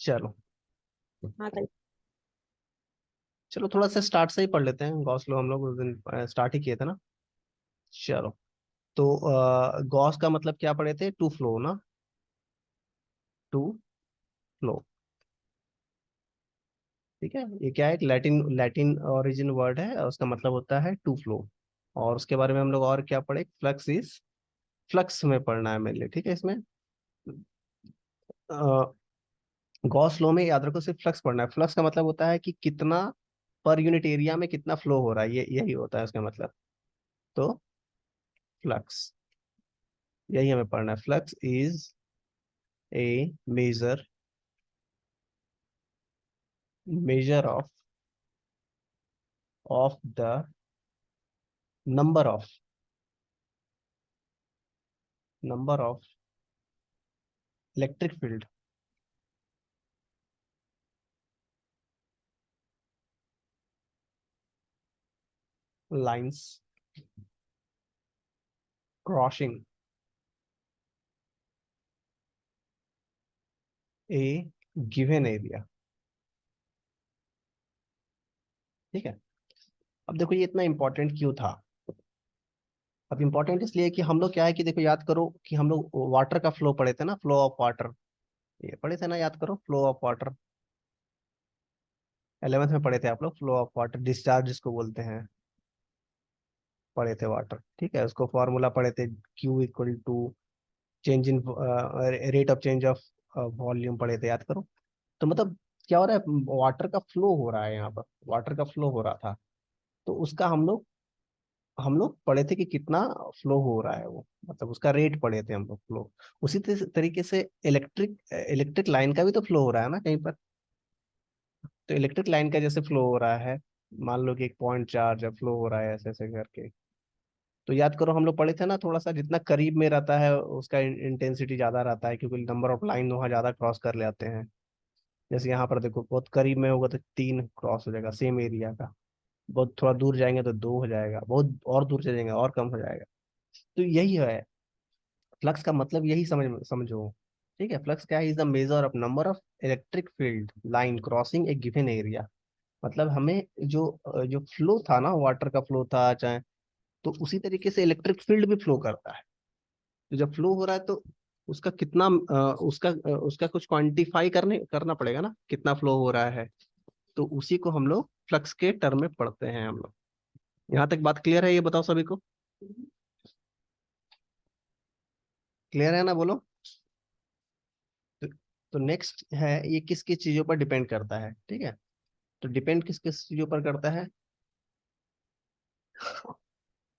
चलो। हाँ कर। चलो थोड़ा सा स्टार्ट से ही पढ़ लेते हैं। गॉस लॉ हम लोग उस दिन स्टार्ट ही किए थे ना। चलो। तो गॉस का मतलब क्या पढ़े थे? टू फ्लो ना। टू फ्लो। ठीक है, ये क्या है? एक लैटिन लैटिन ओरिजिन वर्ड है और उसका मतलब होता है टू फ्लो। और उसके बारे में हम लोग और क्या पढ़े? फ्लक्स इज, फ्लक्स में पढ़ना है मेरे लिए, ठीक है। इसमें गॉस लॉ में याद रखो सिर्फ फ्लक्स पढ़ना है। फ्लक्स का मतलब होता है कि कितना पर यूनिट एरिया में कितना फ्लो हो रहा है, ये यही होता है उसका मतलब। तो फ्लक्स, यही हमें पढ़ना है। Flux is a measure, measure of the number of, number of electric field lines crossing a given area. ठीक है। अब देखो ये इतना इंपॉर्टेंट क्यों था? अब इंपॉर्टेंट इसलिए कि हम लोग क्या है कि देखो याद करो कि हम लोग वाटर का फ्लो पढ़े थे ना, फ्लो ऑफ वाटर। ये पढ़े थे ना, याद करो, फ्लो ऑफ वाटर। 11th में पढ़े थे आप लोग, फ्लो ऑफ वाटर, डिस्चार्ज जिसको बोलते हैं, पढ़े थे वाटर। ठीक है, उसको फॉर्मूला पढ़े थे, Q equal to change in rate of change of volume, पढ़े थे, याद करो। तो मतलब क्या हो रहा है? वाटर का फ्लो हो रहा है यहाँ पर, वाटर का फ्लो हो रहा था। तो उसका हम लोग पढ़े थे कि कितना फ्लो हो रहा है वो, मतलब उसका रेट पढ़े थे हम लोग, फ्लो। उसी तरीके से इलेक्ट्रिक इलेक्ट्रिक लाइन का भी तो फ्लो हो रहा है ना कहीं पर। तो इलेक्ट्रिक लाइन का जैसे फ्लो हो रहा है, मान लो कि एक पॉइंट चार्ज है, फ्लो हो रहा है ऐसे ऐसे करके। तो याद करो हम लोग पढ़े थे ना, थोड़ा सा जितना करीब में रहता है उसका इंटेंसिटी ज्यादा रहता है, क्योंकि नंबर ऑफ लाइन वहाँ ज्यादा क्रॉस कर ले आते हैं। जैसे यहाँ पर देखो, बहुत करीब में होगा तो 3 क्रॉस हो जाएगा सेम एरिया का। बहुत थोड़ा दूर जाएंगे तो 2 हो जाएगा, बहुत और दूर चले जाएंगे और कम हो जाएगा। तो यही है फ्लक्स का मतलब, यही समझो। ठीक है, फ्लक्स क्या है? Is the measure of number of electric field line crossing a given area. मतलब हमें जो फ्लो था ना, वाटर का फ्लो था चाहे, तो उसी तरीके से इलेक्ट्रिक फील्ड भी फ्लो करता है। तो जब फ्लो हो रहा है तो उसका कितना उसका कुछ क्वांटिफाई करना पड़ेगा ना, कितना फ्लो हो रहा है। तो उसी को हम लोग फ्लक्स के टर्म में पढ़ते हैं हम लोग। यहाँ तक बात क्लियर है? ये बताओ सभी को, क्लियर है ना? बोलो। तो, तो नेक्स्ट है, ये किस किस चीजों पर डिपेंड करता है? ठीक है, तो डिपेंड किस किस चीजों पर करता है?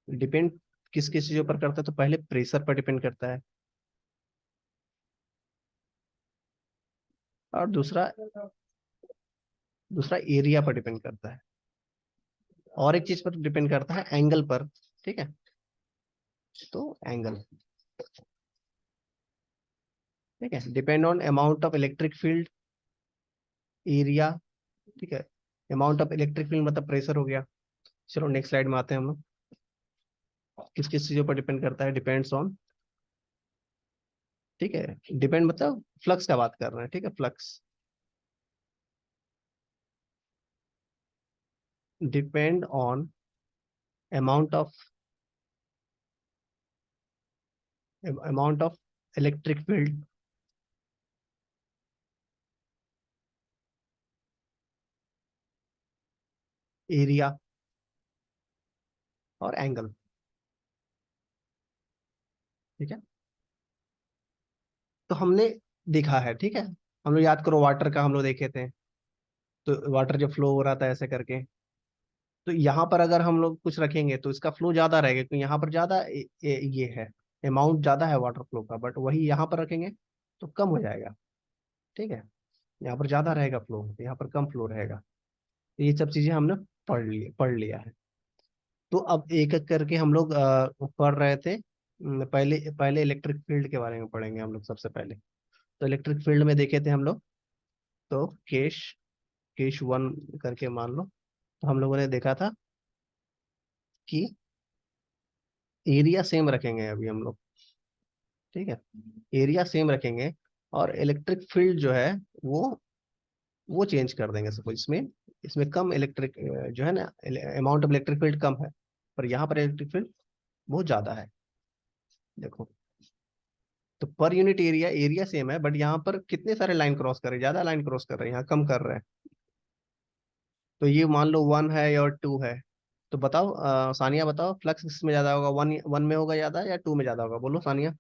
डिपेंड किस किस चीजों पर करता है? तो पहले प्रेशर पर डिपेंड करता है, और दूसरा दूसरा एरिया पर डिपेंड करता है, और एक चीज पर डिपेंड करता है, एंगल पर। ठीक है, तो एंगल। ठीक है, depend on amount of electric field, area. ठीक है, अमाउंट ऑफ इलेक्ट्रिक फील्ड मतलब प्रेशर हो गया। चलो नेक्स्ट स्लाइड में आते हैं हम लोग। किस किस चीजों पर डिपेंड करता है? Depends on. ठीक है, डिपेंड मतलब फ्लक्स का बात कर रहे हैं। ठीक है, flux depend on amount of, amount of electric field, area और एंगल। ठीक है, तो हमने देखा है। ठीक है, हम लोग याद करो वाटर का हम लोग देखे थे। तो वाटर जब फ्लो हो रहा था ऐसे करके, तो यहाँ पर अगर हम लोग कुछ रखेंगे तो इसका फ्लो ज्यादा रहेगा, क्योंकि यहाँ पर ज्यादा ये है, अमाउंट ज्यादा है वाटर फ्लो का। बट वही यहाँ पर रखेंगे तो कम हो जाएगा। ठीक है, यहाँ पर ज्यादा रहेगा फ्लो, यहाँ पर कम फ्लो रहेगा। तो ये सब चीजें हमने पढ़ लिया है। तो अब एक एक करके हम लोग पढ़ रहे थे। पहले पहले इलेक्ट्रिक फील्ड के बारे में पढ़ेंगे हम लोग सबसे पहले। तो इलेक्ट्रिक फील्ड में देखे थे हम लोग, तो केश केश वन करके मान लो। तो हम लोगों ने देखा था कि एरिया सेम रखेंगे अभी हम लोग। ठीक है, एरिया सेम रखेंगे, और इलेक्ट्रिक फील्ड जो है वो वो चेंज कर देंगे सपोज इसमें, इसमें कम इलेक्ट्रिक जो है ना, अमाउंट ऑफ इलेक्ट्रिक फील्ड कम है, पर यहाँ पर इलेक्ट्रिक फील्ड बहुत ज्यादा है। देखो, तो per unit area, area same है, बट यहाँ पर कितने सारे लाइन क्रॉस कर रहे हैं, ज्यादा लाइन क्रॉस कर रहे हैं, यहाँ कम कर रहे हैं। तो ये मान लो 1 है और 2 है। तो बताओ सानिया बताओ, फ्लक्स किसमें ज्यादा होगा, 1 1 में होगा ज्यादा या 2 में ज्यादा होगा, बोलो सानिया।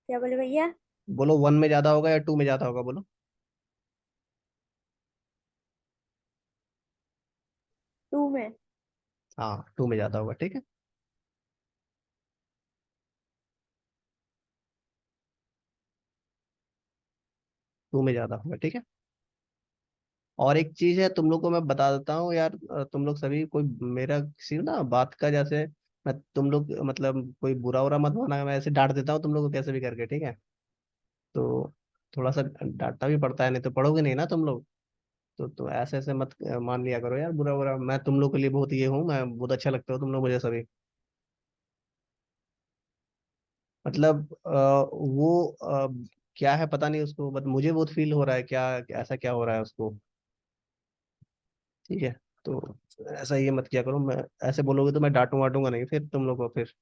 क्या बोले भैया? बोलो 1 में ज्यादा होगा या 2 में ज्यादा होगा, बोलो। 2 में। हाँ 2 में ज्यादा होगा, ठीक है। 2 में ज्यादा होगा, ठीक है। और एक चीज है, तुम लोग को मैं बता देता हूँ यार, तुम लोग सभी कोई मेरा किसी ना बात का जैसे, मैं तुम लोग मतलब कोई बुरा उरा मत माना, मैं ऐसे डांट देता हूँ तुम लोग को कैसे भी करके, ठीक है। तो थोड़ा सा डांटना भी पड़ता है, नहीं तो पढ़ोगे नहीं ना तुम लोग। तो ऐसे ऐसे मत मान लिया करो यार बुरा बुरा, मैं तुम लोग के लिए बहुत ये हूँ, मैं बहुत अच्छा लगता हूँ तुम लोग मुझे सभी। मतलब वो क्या है पता नहीं उसको, बट मुझे बहुत फील हो रहा है, क्या ऐसा क्या हो रहा है उसको, ठीक है। तो ऐसा ये मत किया करो, मैं ऐसे बोलोगे तो मैं डांटू वाटूंगा नहीं फिर तुम लोग को फिर।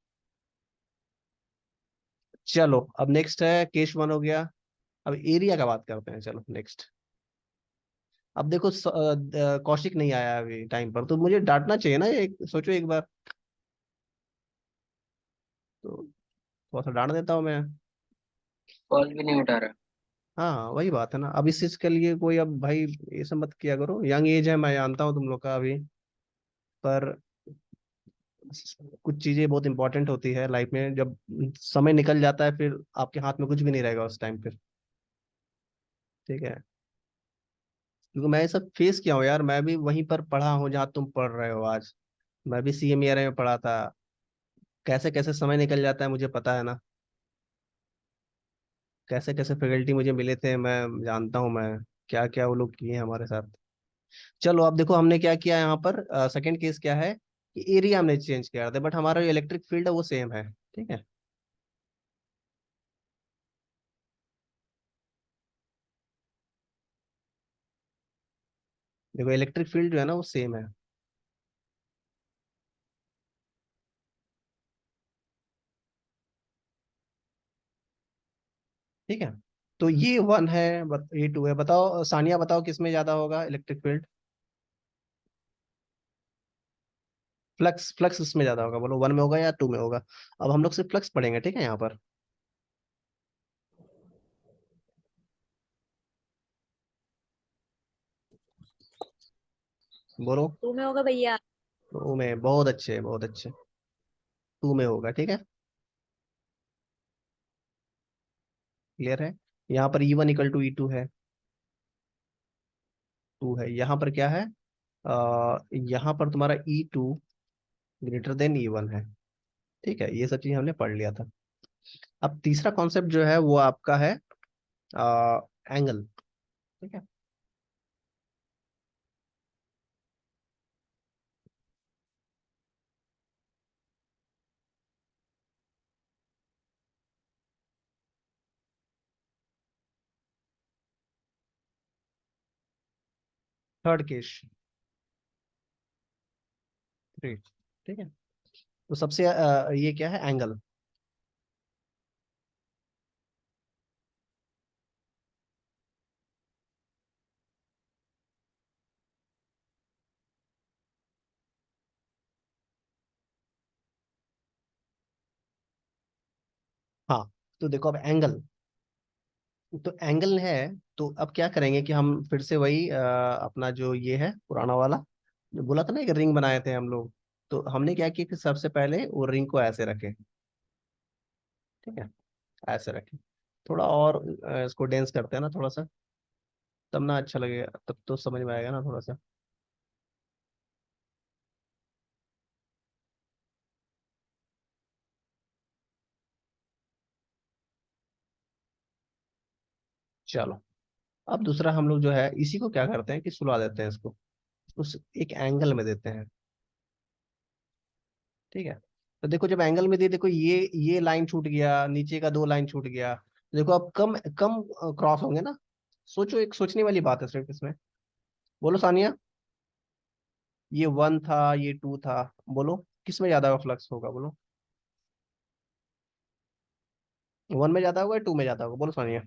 चलो अब नेक्स्ट है केस वन हो गया। अब एरिया का बात करते हैं, चलो नेक्स्ट। अब देखो कौशिक नहीं आया अभी टाइम पर, तो मुझे डांटना चाहिए ना, एक सोचो एक बार। तो थोड़ा सा डांट देता हूँ मैं। कॉल भी नहीं उठा रहा। हाँ वही बात है ना, अब इस चीज के लिए कोई, अब भाई ये सब मत किया करो, यंग एज है मैं जानता हूँ तुम लोग का अभी, पर कुछ चीजें बहुत इंपॉर्टेंट होती है लाइफ में, जब समय निकल जाता है फिर आपके हाथ में कुछ भी नहीं रहेगा उस टाइम पे, ठीक है। क्योंकि मैं ये सब फेस किया हूँ यार, मैं भी वहीं पर पढ़ा हूँ जहाँ तुम पढ़ रहे हो आज। मैं भी CMERA में पढ़ा था, कैसे कैसे समय निकल जाता है मुझे पता है ना, कैसे कैसे फैकल्टी मुझे मिले थे, मैं जानता हूँ मैं क्या क्या वो लोग किए हैं हमारे साथ। चलो अब देखो हमने क्या किया यहाँ पर, सेकंड केस क्या है कि एरिया हमने चेंज किया था, बट हमारा जो इलेक्ट्रिक फील्ड है वो सेम है, ठीक है। देखो इलेक्ट्रिक फील्ड जो है ना वो सेम है, ठीक है। तो ये 1 है, ये 2 है, बताओ सानिया बताओ किसमें ज्यादा होगा इलेक्ट्रिक फील्ड, फ्लक्स फ्लक्स इसमें ज्यादा होगा, बोलो 1 में होगा या 2 में होगा। अब हम लोग सिर्फ फ्लक्स पढ़ेंगे, ठीक है यहाँ पर। बोलो। 2 में होगा भैया। 2 में, बहुत अच्छे बहुत अच्छे। 2 में होगा, ठीक है। क्लियर है। यहाँ पर E1 = E2 है, 2 है। यहाँ पर क्या है, यहाँ पर तुम्हारा E2 > E1 है, ठीक है। ये सब चीज हमने पढ़ लिया था। अब तीसरा कॉन्सेप्ट जो है वो आपका है एंगल, ठीक है। थर्ड केस, थ्री, ठीक है। तो सबसे ये क्या है, एंगल। हाँ, तो देखो अब एंगल, तो एंगल है। तो अब क्या करेंगे कि हम फिर से वही अपना जो ये है पुराना वाला, जो बोला था ना एक रिंग बनाए थे हम लोग, तो हमने क्या किया कि सबसे पहले वो रिंग को ऐसे रखे, ठीक है, ऐसे रखे। थोड़ा और इसको डेंस करते हैं ना थोड़ा सा, तब ना अच्छा लगेगा, तब तो समझ में आएगा ना थोड़ा सा। चलो अब दूसरा हम लोग जो है इसी को क्या करते हैं कि सुलवा देते हैं इसको, उस एक एंगल में देते हैं, ठीक है। तो देखो जब एंगल में दिए, देखो ये लाइन छूट गया, नीचे का 2 लाइन छूट गया, तो देखो अब कम कम क्रॉस होंगे ना। सोचो, एक सोचने वाली बात है सिर्फ इसमें। बोलो सानिया, ये 1 था, ये 2 था, बोलो किस में ज्यादा फ्लक्स होगा, बोलो। 1 में ज्यादा होगा या 2 में ज्यादा होगा, बोलो सानिया।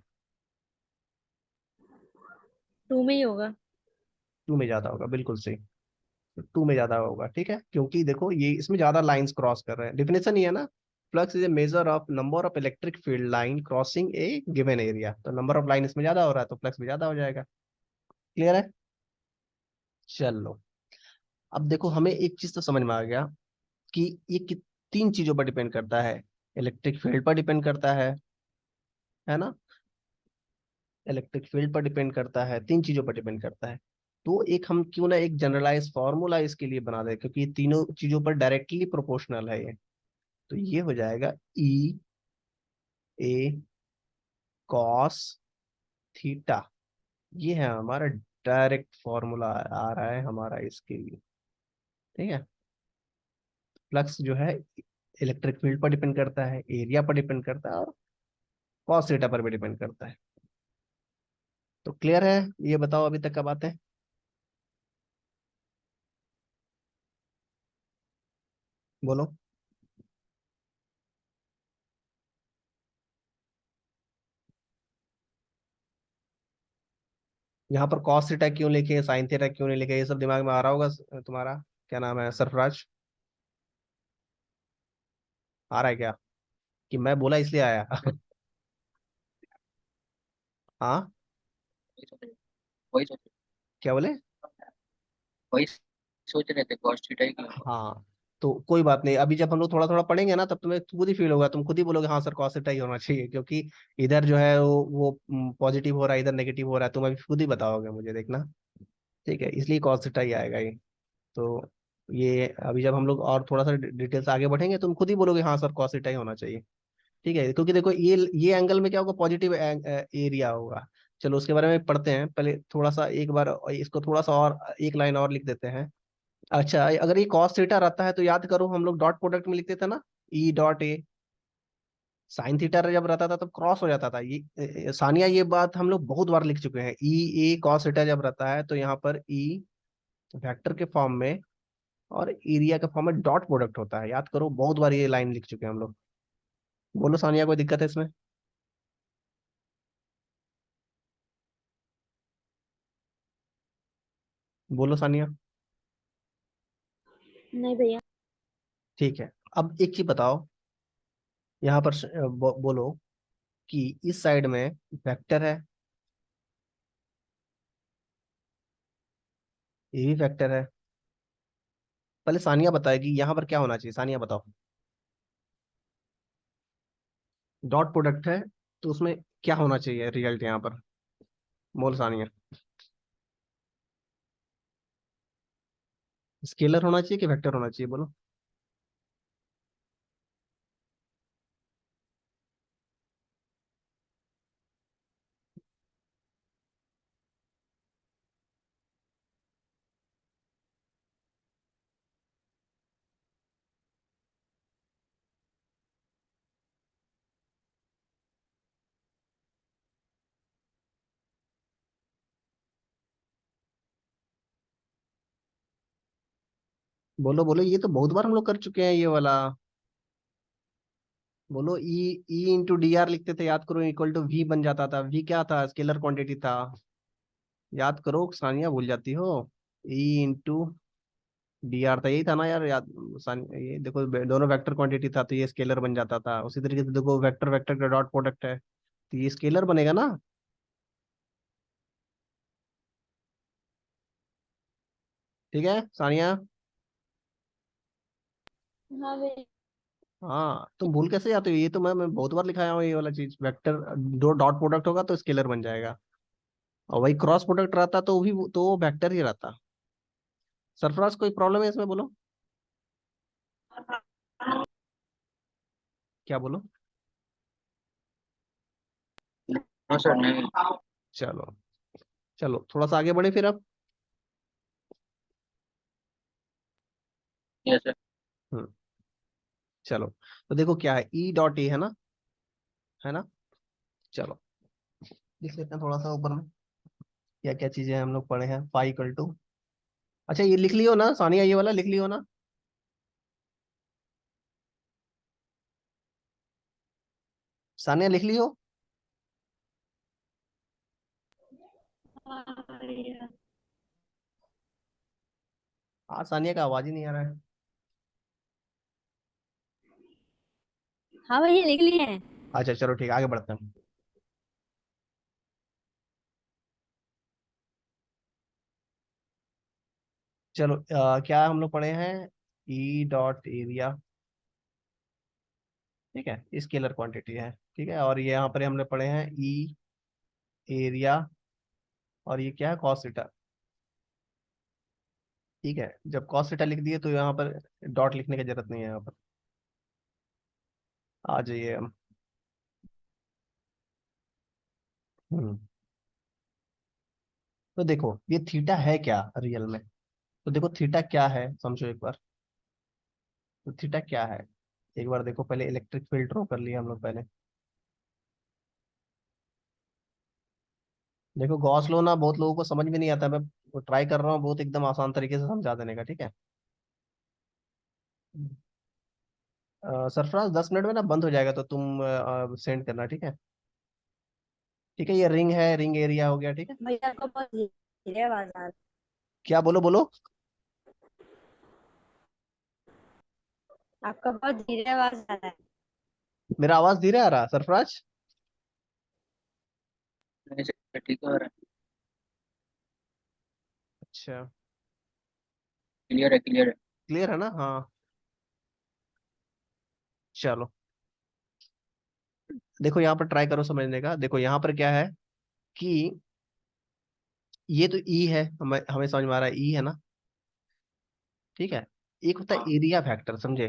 2 में ही होगा। 2 में ज्यादा होगा, बिल्कुल सही। 2 में ज्यादा होगा, ठीक है, क्योंकि देखो ये इसमें ज्यादा लाइंस क्रॉस कर रहे हैं, डेफिनेशन ये है ना। Flux is a measure of number of electric field line crossing a given area, तो नंबर ऑफ लाइन इसमें ज्यादा हो रहा है तो फ्लक्स भी ज्यादा हो जाएगा। क्लियर है? चलो, अब देखो हमें एक चीज तो समझ में आ गया कि ये 3 चीजों पर डिपेंड करता है। इलेक्ट्रिक फील्ड पर डिपेंड करता है ना, इलेक्ट्रिक फील्ड पर डिपेंड करता है, 3 चीजों पर डिपेंड करता है। तो एक हम क्यों ना एक जनरलाइज फॉर्मूला इसके लिए बना दें, क्योंकि ये तीनों चीजों पर डायरेक्टली प्रोपोर्शनल है ये। तो ये हो जाएगा ई ए कॉस थीटा। ये है हमारा डायरेक्ट फॉर्मूला आ रहा है हमारा इसके लिए। ठीक है, फ्लक्स जो है इलेक्ट्रिक फील्ड पर डिपेंड करता है, एरिया पर डिपेंड करता है, और कॉस थीटा पर भी डिपेंड करता है। तो क्लियर है? ये बताओ अभी तक का बात है। बोलो। यहाँ पर कॉस थीटा क्यों लिखे, साइन थीटा क्यों नहीं लिखे, ये सब दिमाग में आ रहा होगा तुम्हारा। क्या नाम है, सरफराज? आ रहा है क्या, कि मैं बोला इसलिए आया? हाँ, वही सोच क्या बोले? वही सोच रहे थे कॉस्ट थीटा ही क्यों होगा। हाँ, तो कोई बात नहीं, अभी जब हम लोग थोड़ा थोड़ा पढ़ेंगे ना, तब तुम्हें खुद ही फील होगा, तुम खुद ही बोलोगे हाँ सर कॉस थीटा ही होना चाहिए, क्योंकि इधर जो है वो पॉजिटिव हो रहा है, इधर नेगेटिव हो रहा है, तुम अभी खुद ही बताओगे मुझे, देखना। ठीक है, इसलिए कॉस थीटा ही आएगा ये। तो ये अभी जब हम लोग और थोड़ा सा डिटेल्स आगे बढ़ेंगे, तुम खुद ही बोलोगे हाँ सर कॉस थीटा ही होना चाहिए। ठीक है, क्योंकि देखो ये एंगल में क्या होगा, पॉजिटिव एरिया होगा। चलो उसके बारे में पढ़ते हैं, पहले थोड़ा सा एक बार इसको थोड़ा सा और एक लाइन और लिख देते हैं। अच्छा, अगर ये कॉस थीटा रहता है तो याद करो हम लोग डॉट प्रोडक्ट में लिखते थे ना, E dot A. Sine theta जब रहता था तब क्रॉस हो जाता था, सानिया ये बात हम लोग बहुत बार लिख चुके हैं। ई ए कॉस थीटा जब रहता है तो यहाँ पर ई वेक्टर के फॉर्म में और एरिया के फॉर्म में डॉट प्रोडक्ट होता है, याद करो, बहुत बार ये लाइन लिख चुके हैं हम लोग। बोलो सानिया, कोई दिक्कत है इसमें? बोलो सानिया। नहीं भैया। ठीक है, अब एक चीज बताओ, यहाँ पर बोलो कि इस साइड में वेक्टर है, ये भी वेक्टर है। पहले सानिया बताएगी यहाँ पर क्या होना चाहिए, सानिया बताओ। डॉट प्रोडक्ट है तो उसमें क्या होना चाहिए रिजल्ट यहाँ पर, बोल सानिया। स्केलर होना चाहिए कि वेक्टर होना चाहिए, बोलो। बोलो बोलो, ये तो बहुत बार हम लोग कर चुके हैं ये वाला। बोलो, ई इंटू डी आर लिखते थे, याद करो, इक्वल टू वी बन जाता था। वी क्या था, स्केलर क्वांटिटी था, याद करो, सानिया भूल जाती हो। ई इंटू डी आर था, यही था ना यार, याद। ये देखो दोनों वेक्टर क्वांटिटी था तो ये स्केलर बन जाता था, उसी तरीके से देखो वेक्टर वेक्टर का डॉट प्रोडक्ट है तो ये स्केलर बनेगा ना। ठीक है सानिया? हाँ भैया। हाँ, तुम भूल कैसे जाते हो, ये तो मैं बहुत बार लिखाया हूँ, ये वाला चीज, वेक्टर दो डॉट प्रोडक्ट होगा तो स्केलर बन जाएगा, और वही क्रॉस प्रोडक्ट रहता तो भी तो वो वेक्टर ही रहता। सरफराज, कोई प्रॉब्लम है इसमें, बोलो। क्या बोलो? नो सर नहीं। चलो, चलो थोड़ा सा आगे बढ़े फिर अब। Yes sir. हम्म चलो, तो देखो क्या है, ई डॉट ए है ना। चलो लिख लेते हैं थोड़ा सा ऊपर में, क्या क्या चीजें हम लोग पढ़े हैं। फाइव इक्वल टू, अच्छा ये लिख लियो ना सानिया, ये वाला लिख लियो ना। सानिया लिख लियो। हाँ भैया। आज सानिया का आवाज ही नहीं आ रहा है। हाँ भैया लिख लिए हैं। अच्छा चलो ठीक है, आगे बढ़ते हैं। चलो क्या हम लोग पढ़े हैं, ई डॉट एरिया, ठीक है, स्केलर क्वांटिटी है, ठीक है। और ये यहाँ पर हमने पढ़े हैं ई एरिया, और ये क्या है, कॉस थीटा, ठीक है। जब कॉस थीटा लिख दिए तो यहाँ पर डॉट लिखने की जरूरत नहीं है यहाँ पर। आ जाइए हम। हम्म तो देखो ये थीटा है क्या रियल में, तो देखो थीटा क्या है समझो एक बार। तो थीटा क्या है, एक बार देखो, पहले इलेक्ट्रिक फील्ड ड्रॉ कर लिया हम लोग पहले। देखो गॉस लॉ ना बहुत लोगों को समझ में नहीं आता, मैं ट्राई कर रहा हूँ बहुत एकदम आसान तरीके से समझा देने का, ठीक है। सरफराज 10 मिनट में ना बंद हो जाएगा, तो तुम सेंड करना, ठीक है। ठीक है, ये रिंग है, रिंग एरिया हो गया, ठीक है। भैया आपको बहुत धीरे आवाज आ रहा क्या, बोलो बोलो। है। आपका बहुत धीरे आवाज आ रहा है। मेरा आवाज धीरे आ रहा सरफराज? नहीं सर, ठीक हो रहा है। अच्छा, क्लियर है, क्लियर है। क्लियर है ना, हाँ। चलो देखो यहाँ पर ट्राई करो समझने का, देखो यहाँ पर क्या है कि ये तो ई है, हमें हमें समझ में आ रहा है, ई है ना, ठीक है। एक होता हाँ। है एरिया फैक्टर, समझे,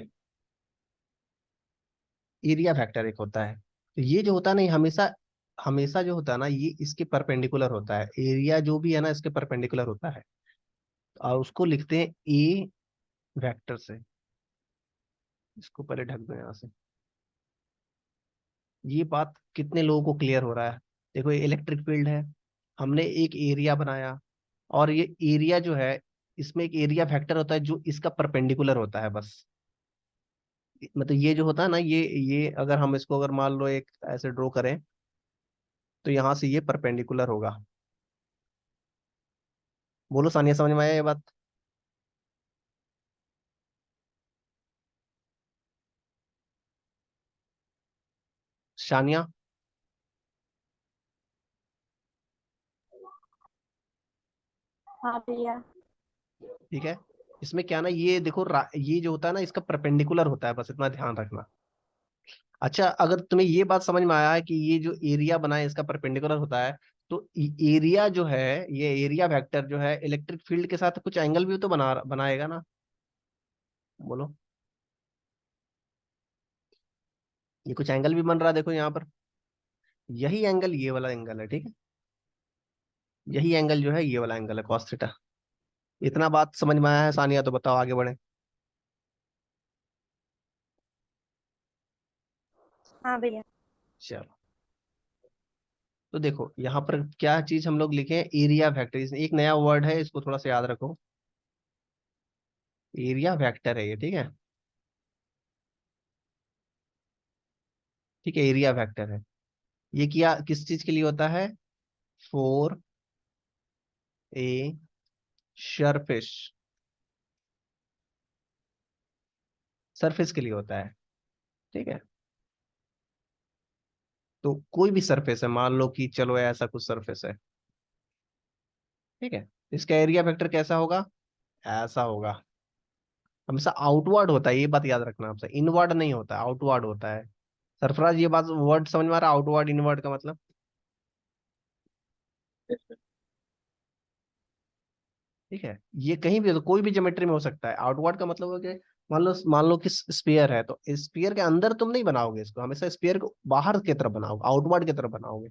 एरिया फैक्टर एक होता है। तो ये जो होता है ना, ये हमेशा हमेशा जो होता है ना, ये इसके परपेंडिकुलर होता है, एरिया जो भी है ना इसके परपेंडिकुलर होता है, और उसको लिखते हैं ए वेक्टर से। इसको पहले ढक दो यहाँ से। ये बात कितने लोगों को क्लियर हो रहा है? देखो ये इलेक्ट्रिक फील्ड है, हमने एक एरिया बनाया, और ये एरिया जो है, इसमें एक एरिया फैक्टर होता है जो इसका परपेंडिकुलर होता है बस। मतलब ये जो होता है ना, ये अगर हम इसको अगर मान लो एक ऐसे ड्रॉ करें, तो यहाँ से ये परपेंडिकुलर होगा। बोलो सानिया, समझ में आया ये बात? शानिया, हाँ भैया। ठीक है। इसमें क्या ना, ये देखो ये जो होता है ना इसका परपेंडिकुलर होता है, बस इतना ध्यान रखना। अच्छा, अगर तुम्हें ये बात समझ में आया है कि ये जो एरिया बना है इसका परपेंडिकुलर होता है, तो एरिया जो है, ये एरिया वेक्टर जो है इलेक्ट्रिक फील्ड के साथ कुछ एंगल भी तो बनाएगा ना। बोलो, ये कुछ एंगल भी बन रहा है, देखो यहाँ पर, यही एंगल ये वाला एंगल है, ठीक है। यही एंगल जो है ये वाला एंगल है, कॉस थीटा। इतना बात समझ में आया है सानिया? तो बताओ आगे बढ़े। हाँ भैया। चलो, तो देखो यहाँ पर क्या चीज हम लोग लिखे हैं, एरिया वेक्टर, एक नया वर्ड है, इसको थोड़ा सा याद रखो। एरिया वेक्टर है ये, ठीक है। ठीक है, एरिया वेक्टर है। ये क्या किस चीज के लिए होता है, फोर ए सरफेस, सरफेस के लिए होता है, ठीक है। तो कोई भी सरफेस है, मान लो कि चलो ऐसा कुछ सरफेस है, ठीक है। इसका एरिया वेक्टर कैसा होगा, ऐसा होगा। हमेशा आउटवर्ड होता है, ये बात याद रखना आपसे, इनवर्ड नहीं होता, आउटवर्ड होता है। सरफराज ये बात वर्ड समझ में आ रहा है, आउटवर्ड इनवर्ड का मतलब? Yes, sir. ठीक है, ये कहीं भी हो, तो कोई भी ज्योमेट्री में हो सकता है। आउटवर्ड का मतलब हो कि मान लो कि स्फीयर है, तो स्फीयर के अंदर तुम नहीं बनाओगे इसको, हमेशा स्फीयर को बाहर की तरफ बनाओगे, आउटवर्ड की तरफ बनाओगे।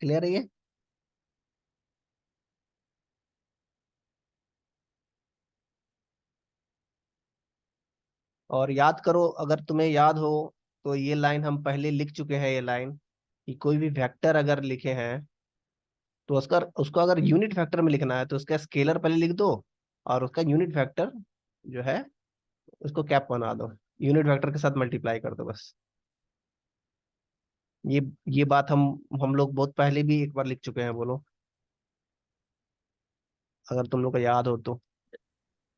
क्लियर है ये? और याद करो, अगर तुम्हें याद हो तो ये लाइन हम पहले लिख चुके हैं, ये लाइन कि कोई भी वेक्टर अगर लिखे हैं तो उसका उसको अगर यूनिट वेक्टर में लिखना है तो उसका स्केलर पहले लिख दो, और उसका यूनिट वेक्टर जो है उसको कैप बना दो, यूनिट वेक्टर के साथ मल्टीप्लाई कर दो बस। ये ये बात हम लोग बहुत पहले भी एक बार लिख चुके हैं, बोलो अगर तुम लोग को याद हो तो।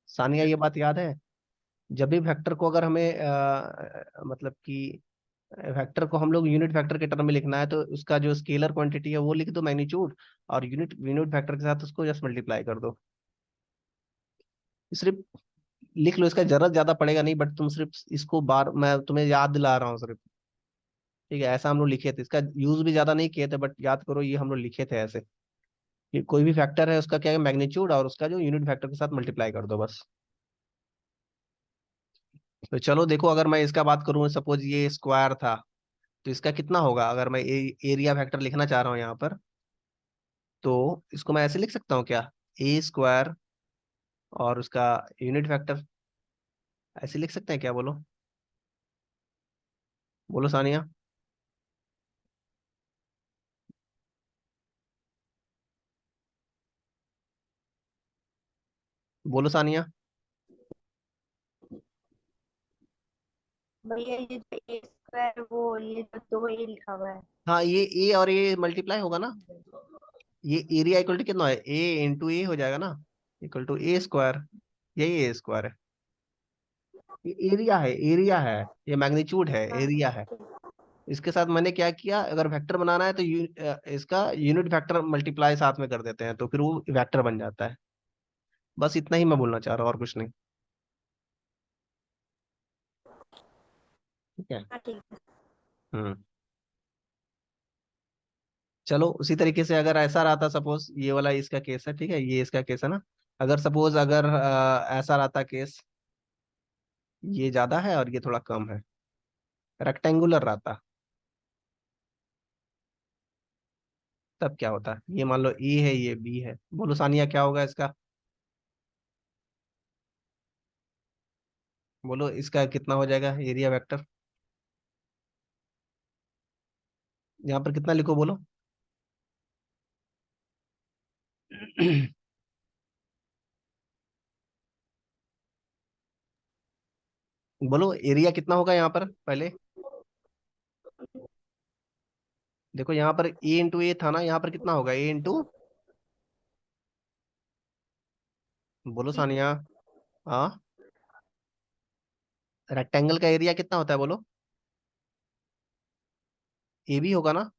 सानिया ये बात याद है? जब भी वेक्टर को अगर हमें मतलब कि वेक्टर को हम लोग यूनिट वेक्टर के टर्म में लिखना है तो उसका जो स्केलर क्वांटिटी है वो लिख दो मैग्नीट्यूड, और यूनिट यूनिट वेक्टर के साथ उसको जस्ट मल्टीप्लाई कर दो। सिर्फ लिख लो, इसका जरूरत ज्यादा पड़ेगा नहीं, बट तुम सिर्फ इसको बार मैं तुम्हें याद दिला रहा हूँ सिर्फ। ठीक है, ऐसा हम लोग लिखे थे, इसका यूज भी ज्यादा नहीं किए थे, बट याद करो ये हम लोग लिखे थे ऐसे कि कोई भी फैक्टर है उसका क्या है मैग्नीट्यूड, और उसका जो यूनिट फैक्टर के साथ मल्टीप्लाई कर दो बस। तो चलो देखो, अगर मैं इसका बात करूं, सपोज ये स्क्वायर था, तो इसका कितना होगा अगर मैं एरिया फैक्टर लिखना चाह रहा हूँ यहाँ पर, तो इसको मैं ऐसे लिख सकता हूँ क्या, ए स्क्वायर और उसका यूनिट फैक्टर, ऐसे लिख सकते हैं क्या, बोलो बोलो सानिया, बोलो सानिया। भैया ये जो ए स्क्वायर वो ये जो दो ए लिखा हुआ है। हाँ, ये ए और ये मल्टीप्लाई होगा ना, ये एरिया इक्वल टू कितना है, ए इंटू ए हो जाएगा ना, इक्वल टू ए स्क्वायर, यही ए स्क्वायर है। ये एरिया है, एरिया है, ये मैग्नीट्यूड है, हाँ एरिया है। इसके साथ मैंने क्या किया, अगर वेक्टर बनाना है तो इसका यूनिट वेक्टर मल्टीप्लाई साथ में कर देते हैं तो फिर वो वेक्टर बन जाता है। बस इतना ही मैं बोलना चाह रहा हूँ, और कुछ नहीं। ठीक है। हाँ ठीक है। हम्म। चलो उसी तरीके से अगर ऐसा रहता, सपोज ये वाला इसका केस है, ठीक है, ये इसका केस है ना, अगर सपोज अगर ऐसा रहता केस, ये ज्यादा है और ये थोड़ा कम है, रेक्टेंगुलर रहता, तब क्या होता, ये मान लो ए है ये बी है, बोलो सानिया क्या होगा इसका, बोलो इसका कितना हो जाएगा एरिया वेक्टर, यहाँ पर कितना लिखो बोलो। बोलो एरिया कितना होगा यहाँ पर पहले, देखो यहाँ पर ए इंटू ए था ना, यहाँ पर कितना होगा ए इंटू, बोलो बी। सानिया। हाँ, रेक्टेंगल का एरिया कितना होता है बोलो, ए भी होगा ना,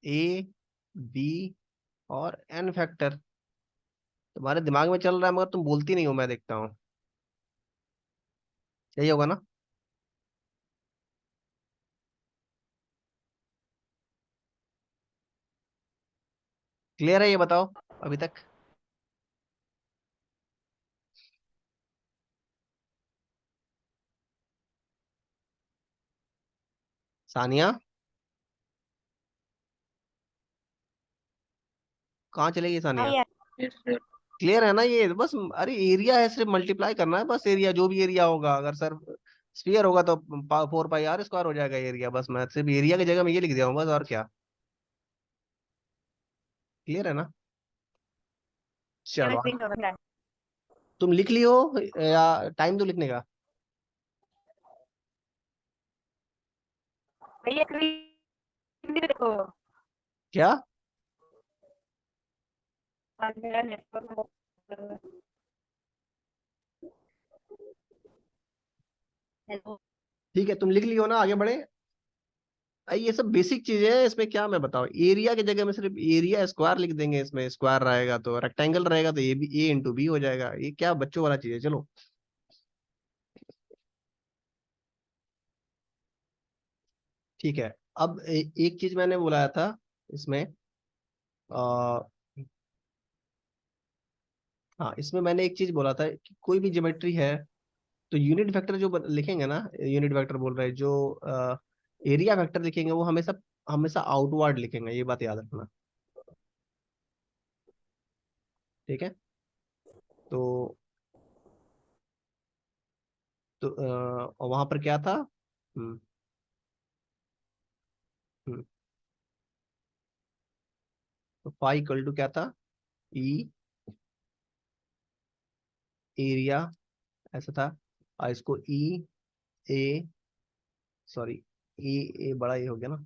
ए बी और एन फैक्टर। तुम्हारे दिमाग में चल रहा है मगर तुम बोलती नहीं हो, मैं देखता हूँ, यही होगा ना। क्लियर है ये बताओ अभी तक? सानिया कहाँ चलेगी हाँ सानिया? यार। Yes, sir. क्लियर है ना ये, बस अरे एरिया है, सिर्फ मल्टीप्लाई करना है बस, एरिया जो भी एरिया होगा, अगर सर स्फीयर होगा तो 4 पाई r स्क्वायर हो जाएगा एरिया, बस मैं सिर्फ एरिया की जगह में ये लिख दिया हूँ बस, और क्या। क्लियर है ना? ये मैं चलो, स्क्रीन शॉट बना। तुम लिख लियो या टाइम दो लिखने का? भैया स्क्रीन भी देखो। क्या? आज मेरा नेटवर्क। हेलो। ठीक है, तुम लिख लियो ना, आगे बढ़े। ये सब बेसिक चीजें हैं, इसमें क्या मैं बताऊं, एरिया की जगह में सिर्फ एरिया स्क्वायर लिख देंगे, इसमें स्क्वायर रहेगा तो रेक्टेंगल रहेगा तो A B A into B हो जाएगा, ये क्या बच्चों वाला चीज है, चलो। ठीक है। अब एक चीज मैंने बुलाया था इसमें, आ, हाँ इसमें मैंने एक चीज बोला था कि कोई भी ज्योमेट्री है तो यूनिट वेक्टर जो लिखेंगे ना, यूनिट वेक्टर बोल रहे हैं जो एरिया वेक्टर लिखेंगे वो हमेशा हमेशा आउटवर्ड लिखेंगे, ये बात याद रखना। ठीक है। तो वहां पर क्या था? हम्म हम्म तो फाई इक्वल टू क्या था? ई एरिया, ऐसा था। और इसको ई ए, सॉरी, ई ए बड़ा ए हो गया ना,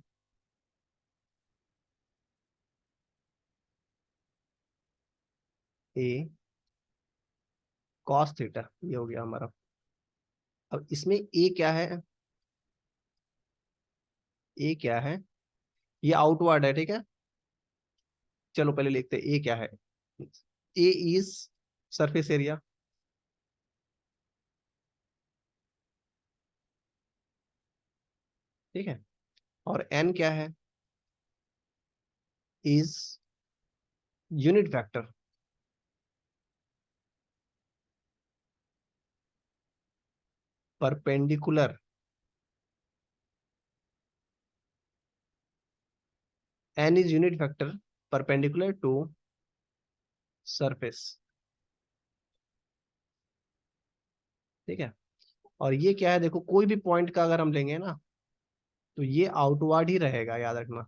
ए कॉस थीटा, ये हो गया हमारा। अब इसमें ए क्या है? ए क्या है? ये आउटवर्ड है, ठीक है। चलो पहले लिखते हैं ए क्या है। ए इज सरफेस एरिया, ठीक है। और एन क्या है? Is unit vector, perpendicular, N is unit vector perpendicular to surface, ठीक है। और ये क्या है? देखो, कोई भी पॉइंट का अगर हम लेंगे ना, तो ये आउटवर्ड ही रहेगा, याद रखना।